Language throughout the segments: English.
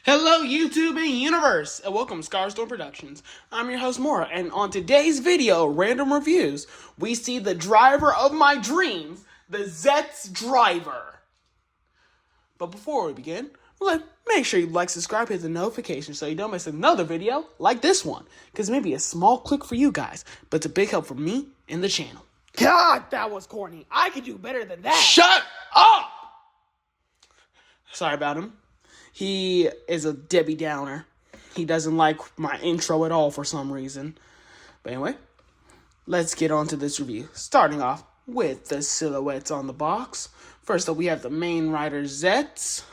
Hello, YouTube and universe, and welcome to Scarstorm Productions. I'm your host, Morro, and on today's video, Random Reviews, we see the driver of my dreams, the Zeztz Diver. But before we begin, make sure you like, subscribe, hit the notification so you don't miss another video like this one, because it may be a small click for you guys, but it's a big help for me and the channel. God, that was corny. I could do better than that. Shut up! Sorry about him. He is a Debbie Downer. He doesn't like my intro at all for some reason. But anyway, let's get on to this review. Starting off with the silhouettes on the box. First up, we have the Kamen Rider Zeztz.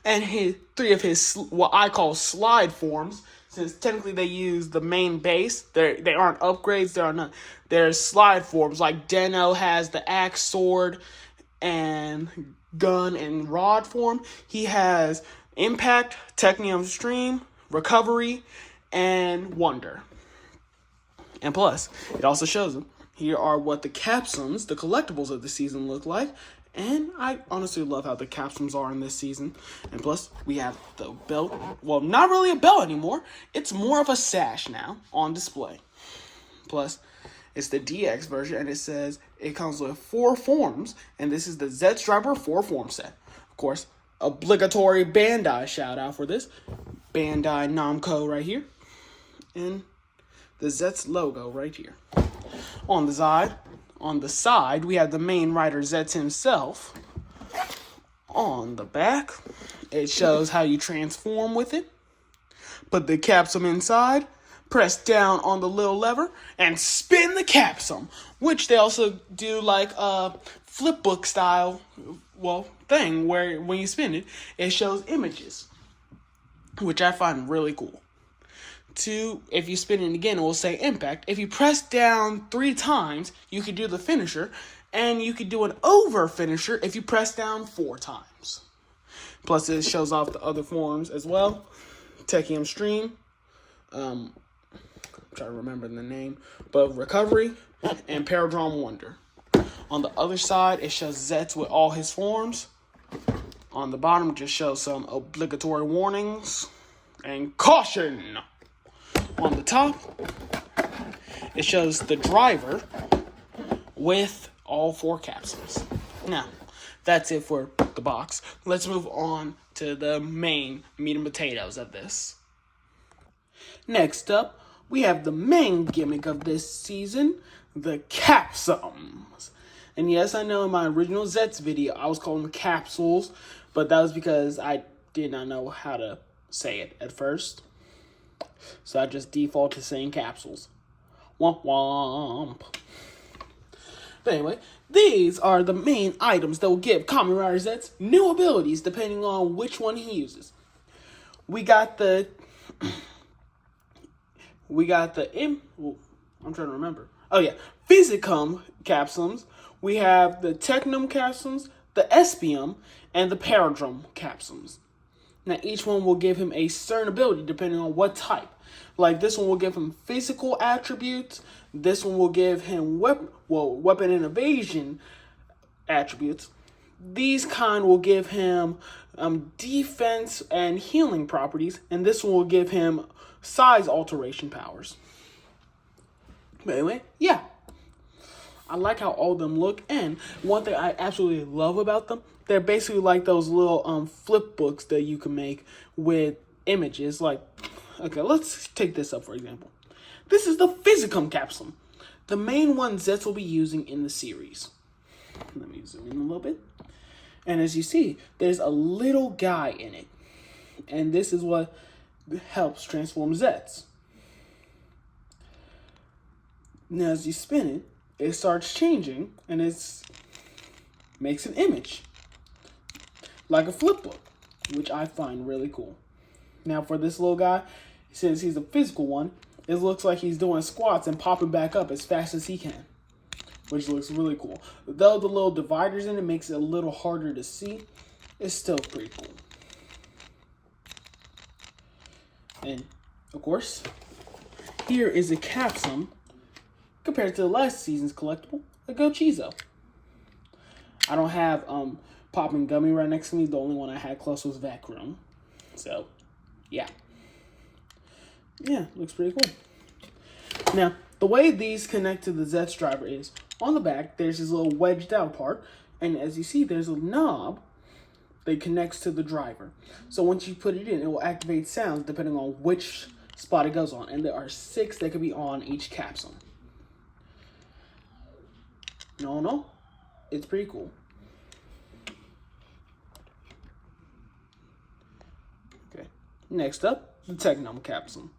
And three of his, what I call slide forms. Since technically they use the main base. They aren't upgrades. There are none. They're slide forms. Like Deno has the axe, sword, and gun and rod form. He has impact, technium stream, recovery, and wonder. And plus, it also shows them. Here are what the capsules, the collectibles of the season look like. And I honestly love how the capsules are in this season. And plus, we have the belt. Well, not really a belt anymore. It's more of a sash now on display. Plus, it's the DX version, and it says it comes with 4 forms, and this is the Zeztz Diver 4-form set. Of course, obligatory Bandai shout-out for this. Bandai Namco right here. And the Zeztz logo right here. On the side, we have the Kamen Rider Zeztz himself. On the back, it shows how you transform with it. Put the capsule inside. Press down on the little lever and spin the capsule, which they also do like a flip book style, thing where when you spin it, it shows images, which I find really cool. If you spin it again, it will say impact. If you press down 3 times, you could do the finisher, and you could do an over finisher if you press down 4 times. Plus, it shows off the other forms as well. Technium stream. Try to remember the name, but recovery and Paradron Wonder. On the other side, it shows Zeztz with all his forms. On the bottom, it just shows some obligatory warnings and caution. On the top, it shows the driver with all 4 capsules. Now, that's it for the box. Let's move on to the main meat and potatoes of this. Next up, we have the main gimmick of this season, the capsules. And yes, I know in my original Zeztz video, I was calling them capsules, but that was because I did not know how to say it at first. So I just defaulted to saying capsules. Womp womp. But anyway, these are the main items that will give Kamen Rider Zeztz new abilities depending on which one he uses. We got the I'm trying to remember. Oh yeah, Physicum capsules. We have the Technum capsules, the Espium, and the Paradrum capsules. Now each one will give him a certain ability depending on what type. Like this one will give him physical attributes. This one will give him weapon and evasion attributes. These kind will give him defense and healing properties, and this one will give him size alteration powers. But anyway, yeah. I like how all of them look, and one thing I absolutely love about them, they're basically like those little flip books that you can make with images. Like, okay, let's take this up for example. This is the Physicum capsule, the main one Zeztz will be using in the series. Let me zoom in a little bit. And as you see, there's a little guy in it. And this is what helps transform Zeztz. Now as you spin it, it starts changing and it makes an image. Like a flip book, which I find really cool. Now for this little guy, since he's a physical one, it looks like he's doing squats and popping back up as fast as he can, which looks really cool. Though the little dividers in it makes it a little harder to see, it's still pretty cool. And, of course, here is a capsule compared to the last season's collectible, a Gochizo. I don't have popping gummy right next to me. The only one I had close was Vac Room. So, yeah. Yeah, looks pretty cool. Now, the way these connect to the Zeztz driver is, on the back, there's this little wedged out part, and as you see, there's a knob that connects to the driver. So once you put it in, it will activate sounds depending on which spot it goes on, and there are 6 that can be on each capsule. No, it's pretty cool. Okay, next up, the Technum capsule.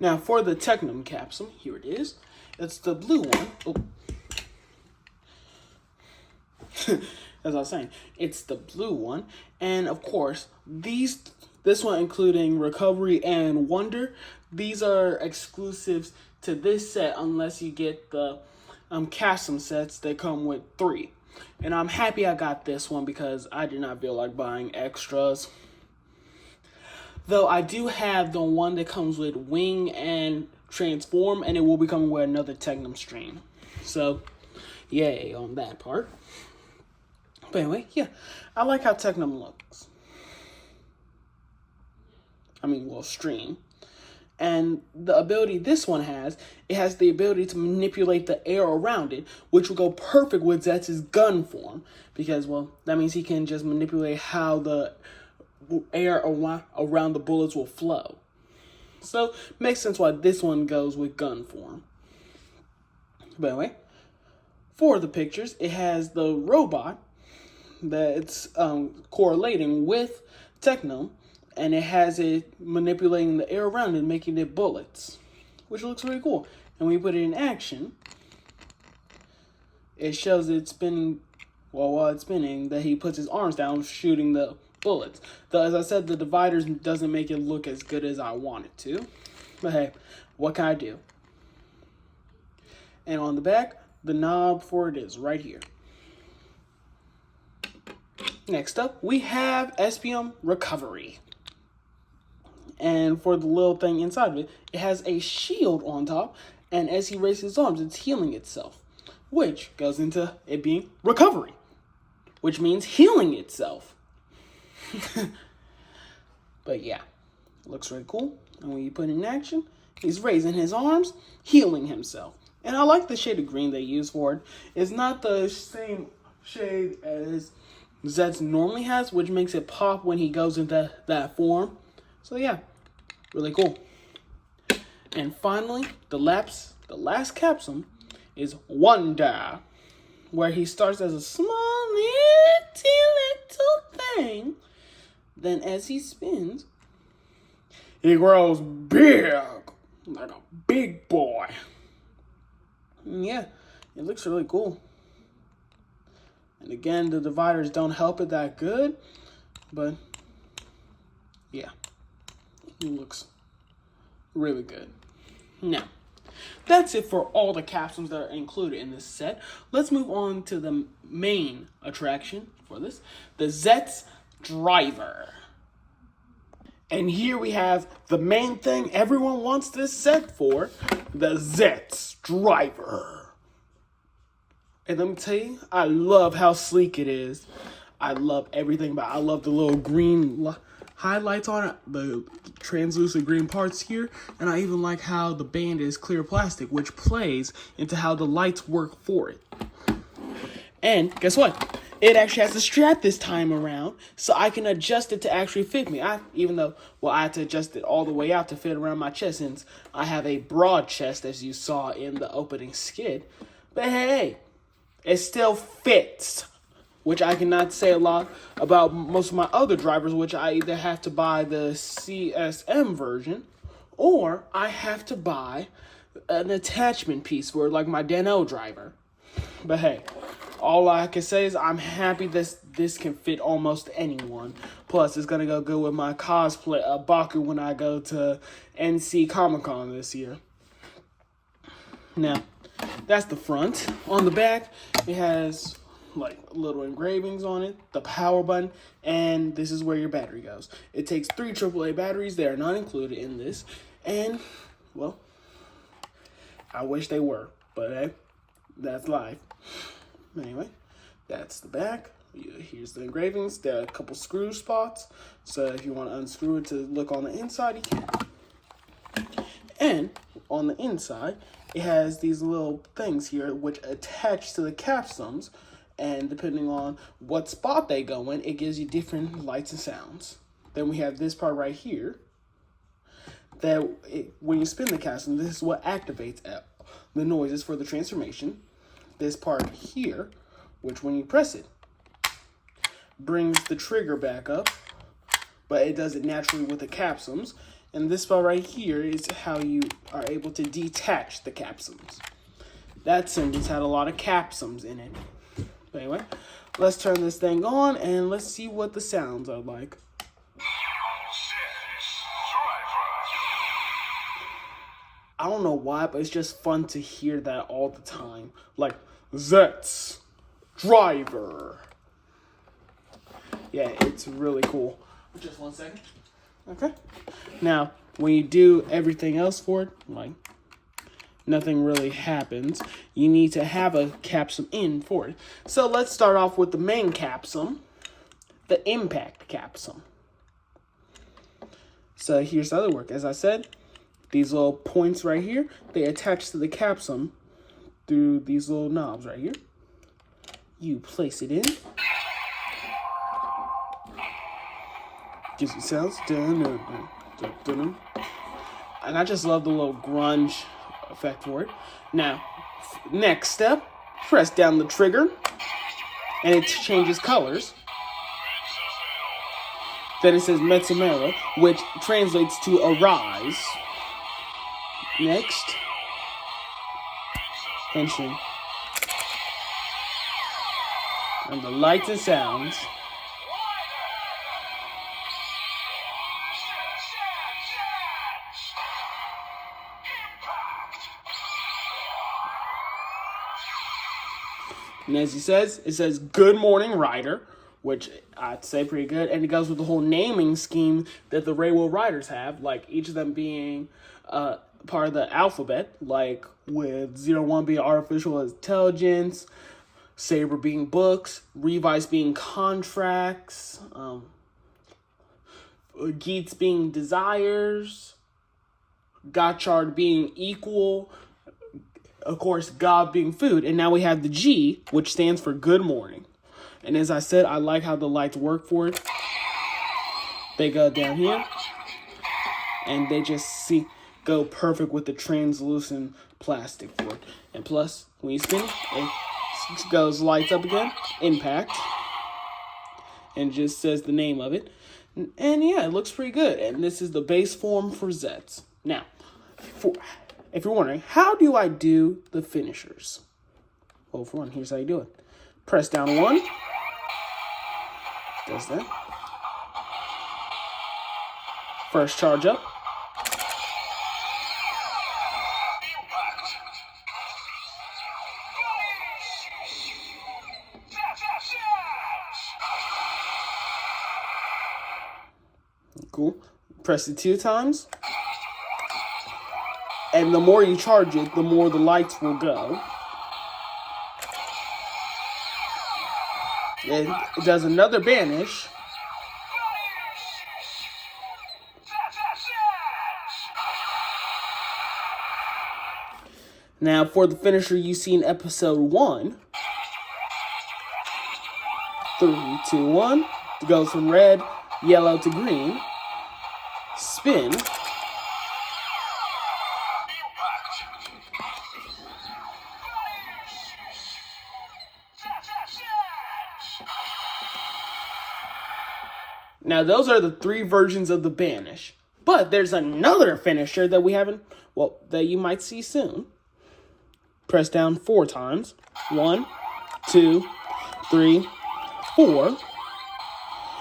Now for the Technum capsule, here it is. It's the blue one. Oh. As I was saying, it's the blue one, and of course, this one including Recovery and Wonder, these are exclusives to this set unless you get the custom sets that come with 3. And I'm happy I got this one because I did not feel like buying extras. Though I do have the one that comes with Wing and Transform, and it will be coming with another Technum stream. So, yay on that part. But anyway, yeah, I like how Technum looks. Stream. And the ability this one has, it has the ability to manipulate the air around it, which will go perfect with Zetz's gun form. Because, well, that means he can just manipulate how the air around the bullets will flow. So, makes sense why this one goes with gun form. But anyway, for the pictures, it has the robot that's correlating with Technum, and it has it manipulating the air around it, making it bullets, which looks really cool. And when you put it in action, it shows it spinning, well, while it's spinning, that he puts his arms down, shooting the bullets. Though, as I said, the dividers doesn't make it look as good as I want it to. But hey, what can I do? And on the back, the knob for it is right here. Next up, we have SPM Recovery. And for the little thing inside of it, it has a shield on top, and as he raises his arms, it's healing itself, which goes into it being recovery, which means healing itself. But yeah, it looks really cool. And when you put it in action, he's raising his arms, healing himself. And I like the shade of green they use for it. It's not the same shade as Zeztz normally has, which makes it pop when he goes into that form. So yeah, really cool. And finally, the last capsule is Wonder, where he starts as a small little thing. Then as he spins, he grows big, like a big boy. And yeah, it looks really cool. And again, the dividers don't help it that good, but yeah, it looks really good. Now, that's it for all the capsules that are included in this set. Let's move on to the main attraction for this, the Zeztz Diver. And here we have the main thing everyone wants this set for, the Zeztz Diver. And let me tell you, I love how sleek it is. I love everything about it. I love the little green highlights on it, the translucent green parts here, and I even like how the band is clear plastic, which plays into how the lights work for it. And guess what? It actually has a strap this time around, so I can adjust it to actually fit me. Even though I had to adjust it all the way out to fit around my chest, since I have a broad chest, as you saw in the opening skit. But hey, it still fits, which I cannot say a lot about most of my other drivers, which I either have to buy the CSM version, or I have to buy an attachment piece for like my Dano driver. But hey, all I can say is I'm happy this can fit almost anyone. Plus, it's going to go good with my cosplay of Baku when I go to NC Comic Con this year. Now, that's the front. On the back, it has like little engravings on it, the power button, and this is where your battery goes. It takes 3 AAA batteries. They are not included in this. And, well, I wish they were, but hey, that's life. Anyway, that's the back. Here's the engravings. There are a couple screw spots. So if you want to unscrew it to look on the inside, you can. And on the inside, it has these little things here which attach to the capsums. And depending on what spot they go in, it gives you different lights and sounds. Then we have this part right here. When you spin the capsule, this is what activates the noises for the transformation. This part here, which when you press it, brings the trigger back up, but it does it naturally with the capsums. And this part right here is how you are able to detach the capsums. That sentence had a lot of capsums in it. But anyway, let's turn this thing on and let's see what the sounds are like. I don't know why, but it's just fun to hear that all the time. Like, Zeztz Diver. Yeah, it's really cool. Just 1 second. Okay. Now, when you do everything else for it, like, nothing really happens. You need to have a capsum in for it. So let's start off with the main capsum, the impact capsum. So here's how they work. As I said, these little points right here, they attach to the capsum through these little knobs right here. You place it in. Gives you sounds. And I just love the little grunge effect for it. Now, next step, press down the trigger and it changes colors. Then it says Mezzamera, which translates to arise. Next, tension. And the lights and sounds. And as he says, it says, "Good morning, Rider," which I'd say pretty good. And it goes with the whole naming scheme that the Railroad Riders have, like each of them being part of the alphabet, like with 01 being artificial intelligence, Saber being books, Revice being contracts, Geets being desires, Gotchard being equal, of course, God being food. And now we have the G, which stands for good morning. And as I said, I like how the lights work for it. They go down here, and they just go perfect with the translucent plastic for it. And plus, when you spin it goes lights up again, impact, and just says the name of it. And yeah, it looks pretty good. And this is the base form for Zeztz. Now, if you're wondering, how do I do the finishers? Well, for one, here's how you do it. Press down 1. Does that. First charge up. Cool. Press it 2 times. And the more you charge it, the more the lights will go. And it does another banish. Now, for the finisher you see in episode 1, 3, 2, 1, it goes from red, yellow to green. Spin. Now, those are the 3 versions of the banish. But there's another finisher that we haven't, that you might see soon. Press down 4 times. 1, 2, 3, 4.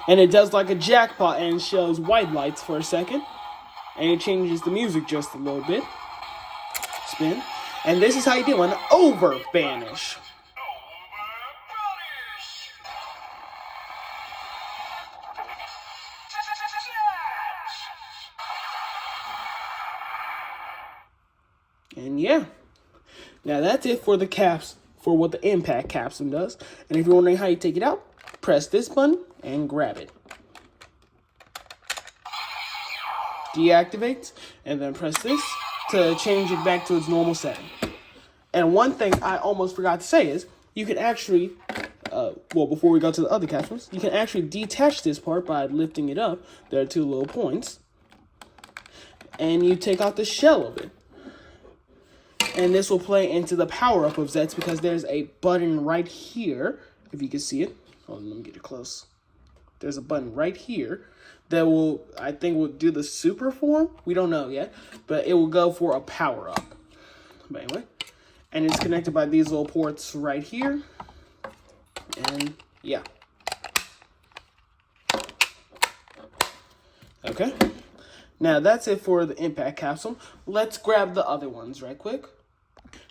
And it does like a jackpot and shows white lights for a second. And it changes the music just a little bit. Spin. And this is how you do an over banish. And yeah. Now that's it for the caps, for what the impact capsule does. And if you're wondering how you take it out, press this button and grab it. Deactivates, and then press this to change it back to its normal setting. And one thing I almost forgot to say is you can actually, before we go to the other capsules, you can actually detach this part by lifting it up. There are two little points. And you take out the shell of it. And this will play into the power-up of Zeztz because there's a button right here, if you can see it. Hold on, let me get it close. There's a button right here that will, I think, will do the super form. We don't know yet, but it will go for a power-up. But anyway, and it's connected by these little ports right here. And yeah. Okay. Now that's it for the impact capsule. Let's grab the other ones right quick.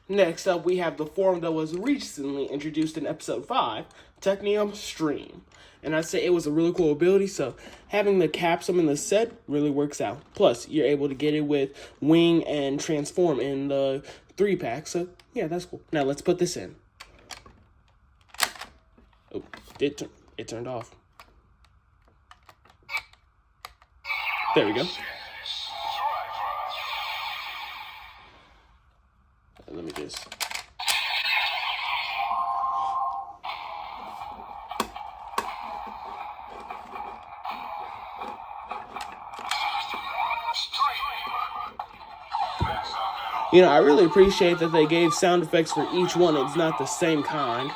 Next up, we have the form that was recently introduced in episode 5, Technium Stream. And I'd say it was a really cool ability, so having the capsule in the set really works out. Plus, you're able to get it with Wing and Transform in the 3-pack, so yeah, that's cool. Now let's put this in. Oh, it turned off. There we go. Let me just... You know, I really appreciate that they gave sound effects for each one. It's not the same kind.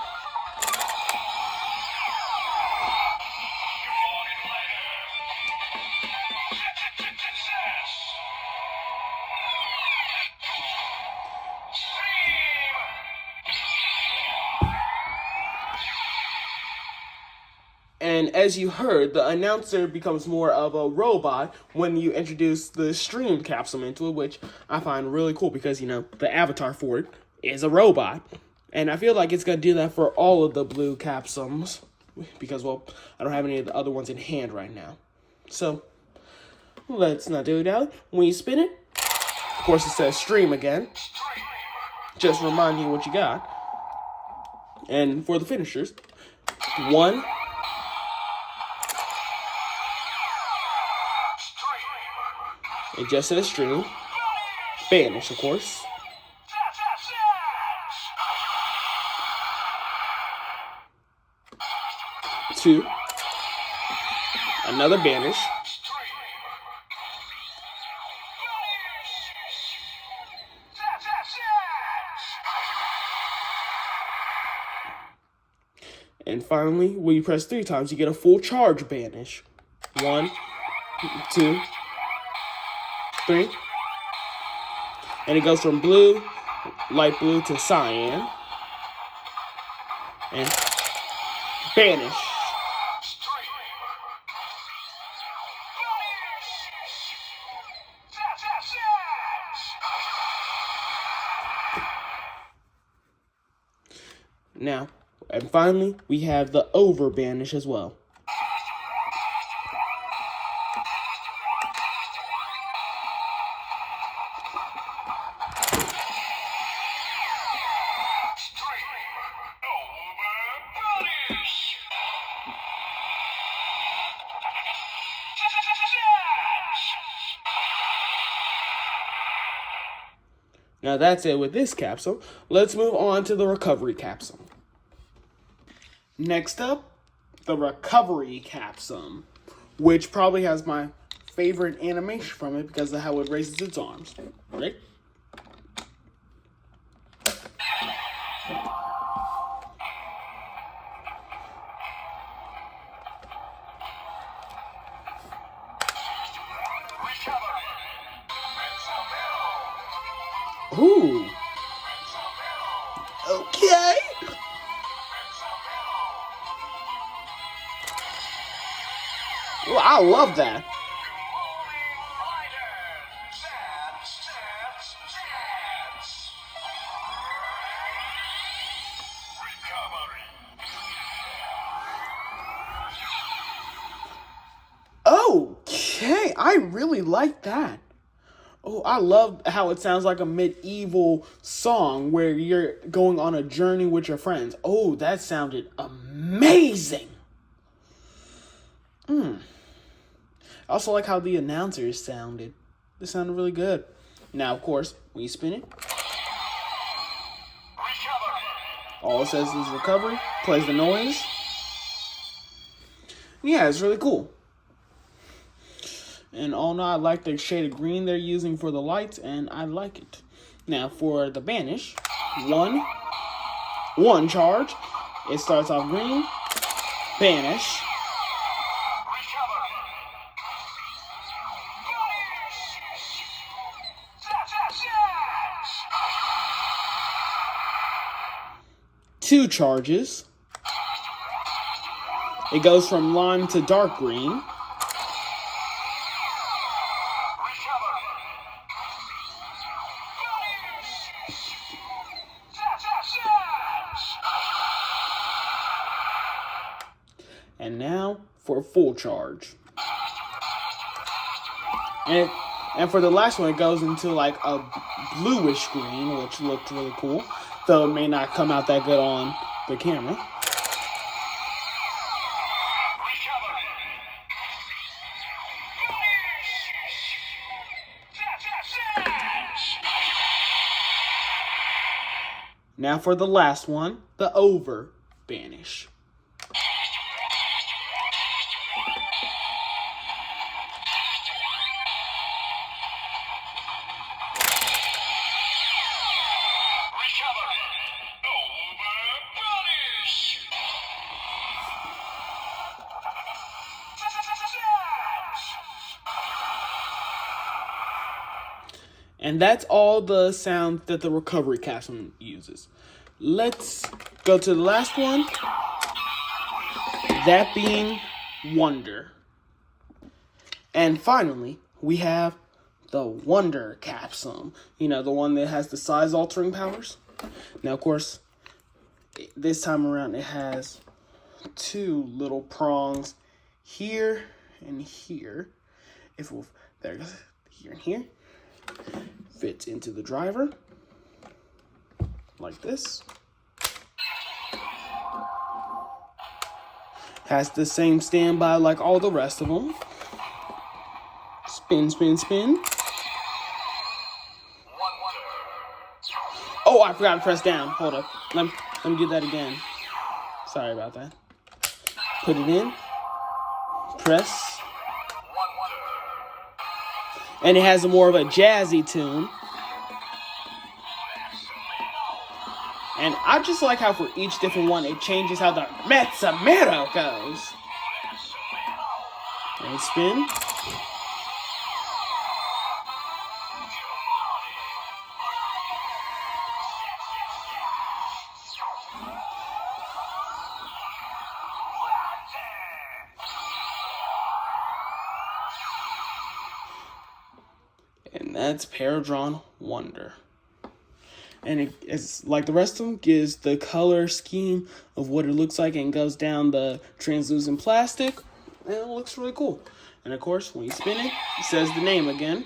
And as you heard, the announcer becomes more of a robot when you introduce the stream capsule into it, which I find really cool because, you know, the avatar for it is a robot. And I feel like it's going to do that for all of the blue capsules because, well, I don't have any of the other ones in hand right now. So, let's not do it out. When you spin it, of course it says stream again. Just remind you what you got. And for the finishers, 1... It just says stream. Banish, of course. 2. Another banish. 'And finally, when you press 3 times, you get a full charge banish. 1, 2, 3. And it goes from blue, light blue to cyan. And banish. Now, and finally, we have the over banish as well. Now that's it with this capsule. Let's move on to the recovery capsule. Next up, the recovery capsule, which probably has my favorite animation from it because of how it raises its arms. Right? Ooh. Okay. Well, I love that. Okay, I really like that. Oh, I love how it sounds like a medieval song where you're going on a journey with your friends. Oh, that sounded amazing. I also like how the announcers sounded. They sounded really good. Now, of course, when you spin it, all it says is recovery, plays the noise. Yeah, it's really cool. And all in all, I like the shade of green they're using for the lights, and I like it. Now, for the banish, one charge. It starts off green, banish. Two charges. It goes from lime to dark green. And now for a full charge. And for the last one, it goes into like a bluish green, which looked really cool. Though it may not come out that good on the camera. Now for the last one, the over banish. And that's all the sounds that the recovery capsule uses. Let's go to the last one. That being Wonder. And finally, we have the Wonder capsule. You know, the one that has the size altering powers. Now, of course, this time around it has two little prongs here and here. There it goes, here and here. Fits into the driver like this. Has the same standby like all the rest of them. Spin, spin, spin. Oh, I forgot to press down. Hold up. Let me do that again. Sorry about that. Put it in. Press. And it has more of a jazzy tune. And I just like how for each different one, it changes how the Mezzamero goes. And spin. And that's Paradrawn Wonder. And it's like the rest of them, gives the color scheme of what it looks like and goes down the translucent plastic. And it looks really cool. And of course, when you spin it, it says the name again.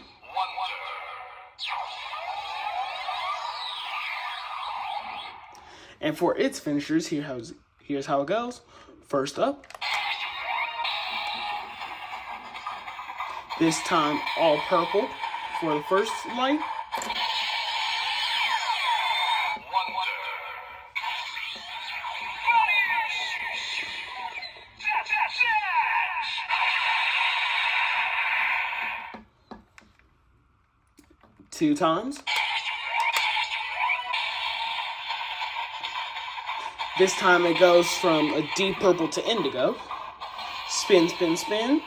And for its finishers, here's how it goes. First up. This time, all purple for the first light. Two times. This time it goes from a deep purple to indigo. Spin, spin, spin.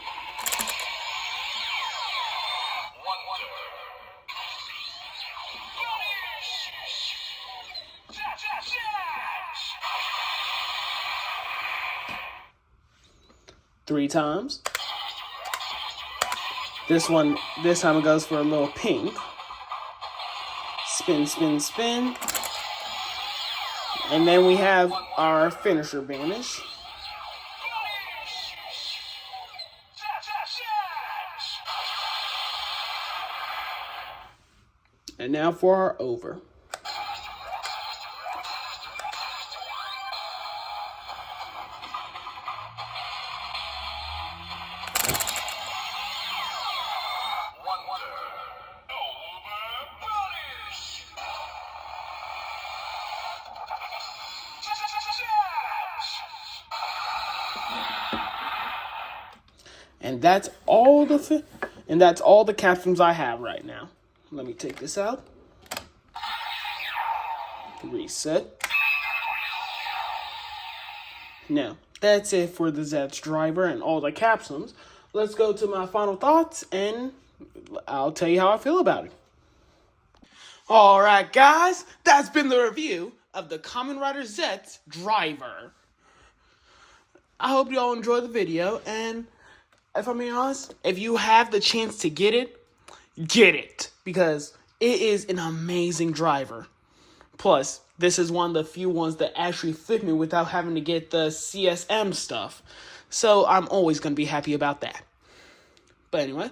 Three times. This time it goes for a little pink. Spin, spin, spin. And then we have our finisher banish. And now for our over. And that's all the capsules I have right now. Let me take this out. Reset. Now, that's it for the Zeztz driver and all the capsules. Let's go to my final thoughts, and I'll tell you how I feel about it. Alright guys, that's been the review of the Kamen Rider Zeztz driver. I hope you all enjoyed the video, and if I'm being honest, if you have the chance to get it, because it is an amazing driver. Plus, this is one of the few ones that actually fit me without having to get the CSM stuff. So I'm always going to be happy about that. But anyway,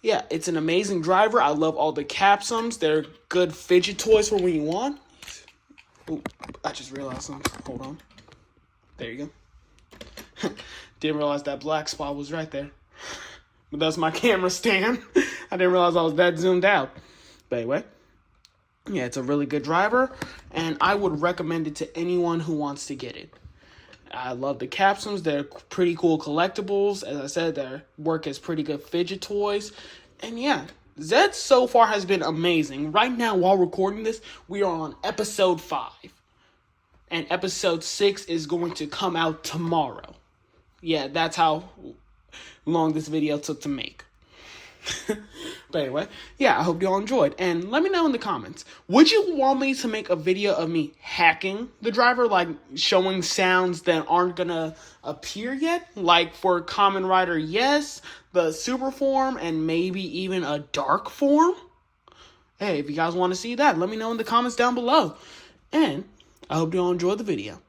yeah, it's an amazing driver. I love all the capsums. They're good fidget toys for when you want. Ooh, I just realized something. Hold on. There you go. Didn't realize that black spot was right there. But that's my camera stand. I didn't realize I was that zoomed out. But anyway, yeah, it's a really good driver, and I would recommend it to anyone who wants to get it. I love the capsules. They're pretty cool collectibles. As I said, their work as pretty good fidget toys. And yeah, Zeztz so far has been amazing. Right now, while recording this, we are on episode 5. And episode 6 is going to come out tomorrow. Yeah, that's how long this video took to make. But anyway, yeah, I hope you all enjoyed. And let me know in the comments, would you want me to make a video of me hacking the driver, like showing sounds that aren't gonna appear yet? Like for Kamen Rider, yes, the super form, and maybe even a dark form? Hey, if you guys want to see that, let me know in the comments down below. And I hope you all enjoyed the video.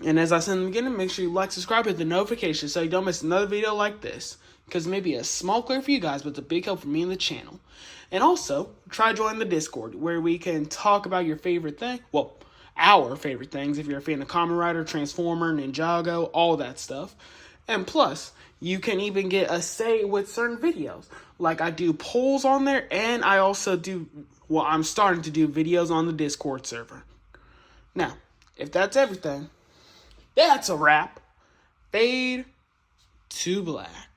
And as I said in the beginning, make sure you like, subscribe, hit the notification so you don't miss another video like this. Because it may be a small clip for you guys, but it's a big help for me and the channel. And also, try joining the Discord, where we can talk about your favorite thing. Well, our favorite things, if you're a fan of Kamen Rider, Transformer, Ninjago, all that stuff. And plus, you can even get a say with certain videos. Like I do polls on there, and I also do, well, I'm starting to do videos on the Discord server. Now, if that's everything, that's a wrap. Fade to black.